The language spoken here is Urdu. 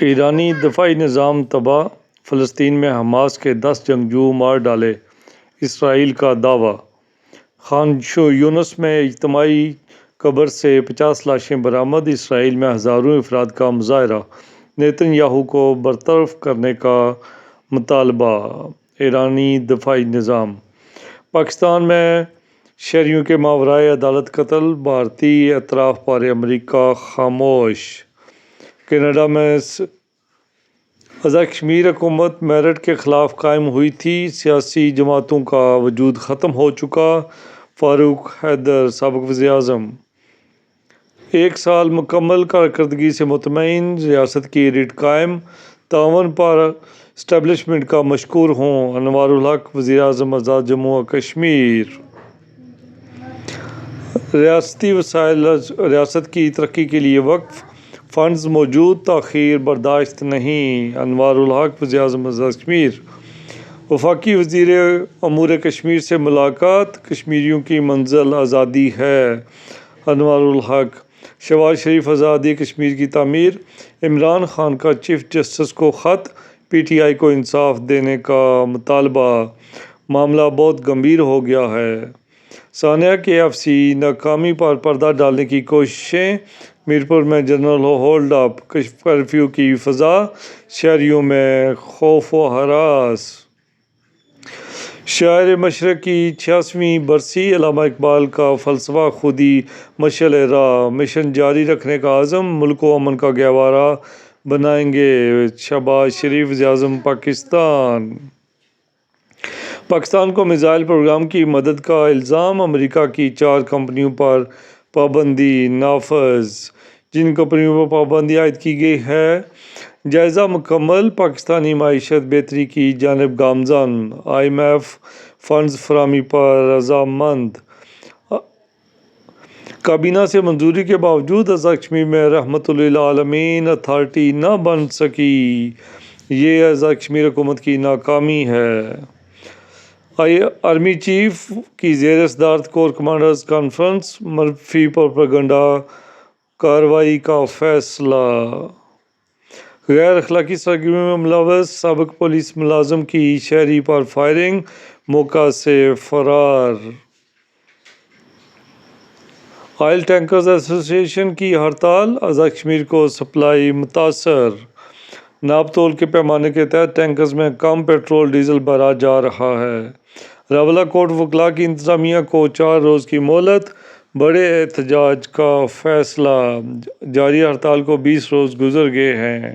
ایرانی دفاعی نظام تباہ، فلسطین میں حماس کے 10 جنگجو مار ڈالے، اسرائیل کا دعویٰ۔ خان یونس میں اجتماعی قبر سے 50 لاشیں برآمد، اسرائیل میں ہزاروں افراد کا مظاہرہ، نیتن یاہو کو برطرف کرنے کا مطالبہ۔ ایرانی دفاعی نظام۔ پاکستان میں شہریوں کے ماورائے عدالت قتل، بھارتی اعتراف پر امریکہ خاموش۔ کینیڈا میں ازاں کشمیر حکومت میرٹ کے خلاف قائم ہوئی تھی، سیاسی جماعتوں کا وجود ختم ہو چکا۔ فاروق حیدر، سابق وزیر اعظم۔ 1 سال مکمل کارکردگی سے مطمئن، ریاست کی ریٹ قائم، تعاون پر اسٹیبلشمنٹ کا مشکور ہوں۔ انوار الحق، وزیر اعظم آزاد جموں و کشمیر۔ ریاستی وسائل ریاست کی ترقی کے لیے وقف، فنڈز موجود، تاخیر برداشت نہیں۔ انوار الحق، وزیر اعظم آزاد کشمیر۔ وفاقی وزیر امور کشمیر سے ملاقات، کشمیریوں کی منزل آزادی ہے۔ انوار الحق۔ شہباز شریف، آزادی کشمیر کی تعمیر، عمران خان کا چیف جسٹس کو خط، پی ٹی آئی کو انصاف دینے کا مطالبہ، معاملہ بہت گمبھیر ہو گیا ہے۔ ثانیہ KFC ناکامی پر پردہ ڈالنے کی کوششیں، میرپور میں جنرل ہولڈ اپ، کرفیو کی فضا، شہریوں میں خوف و ہراس۔ شاعر مشرق کی 86ویں برسی، علامہ اقبال کا فلسفہ خودی مشعل راہ، مشن جاری رکھنے کا عزم، ملک کو امن کا گہوارہ بنائیں گے۔ شہباز شریف، وزیر اعظم پاکستان۔ پاکستان کو میزائل پروگرام کی مدد کا الزام، امریکہ کی 4 کمپنیوں پر پابندی نافذ۔ جن کمپنیوں پر پابندی عائد کی گئی ہے، جائزہ مکمل، پاکستانی معیشت بہتری کی جانب گامزن، IMF فنڈز فراہمی پر رضامند۔ کابینہ سے منظوری کے باوجود ازاں کشمیر میں رحمت للعالمین اتھارٹی نہ بن سکی، یہ ازاں کشمیر حکومت کی ناکامی ہے۔ آرمی چیف کی زیر صدارت کور کمانڈرز کانفرنس، منفی پروپیگنڈا کارروائی کا فیصلہ۔ غیر اخلاقی سرگرمیوں میں ملوث سابق پولیس ملازم کی شہری پر فائرنگ، موقع سے فرار۔ آئل ٹینکرز ایسوسی ایشن کی ہڑتال، ازاں کشمیر کو سپلائی متاثر۔ ناپ تول کے پیمانے کے تحت ٹینکرز میں کم پیٹرول ڈیزل بھرا جا رہا ہے۔ راولاکوٹ وکلاء کی انتظامیہ کو 4 روز کی مہلت، بڑے احتجاج کا فیصلہ، جاری ہڑتال کو 20 روز گزر گئے ہیں۔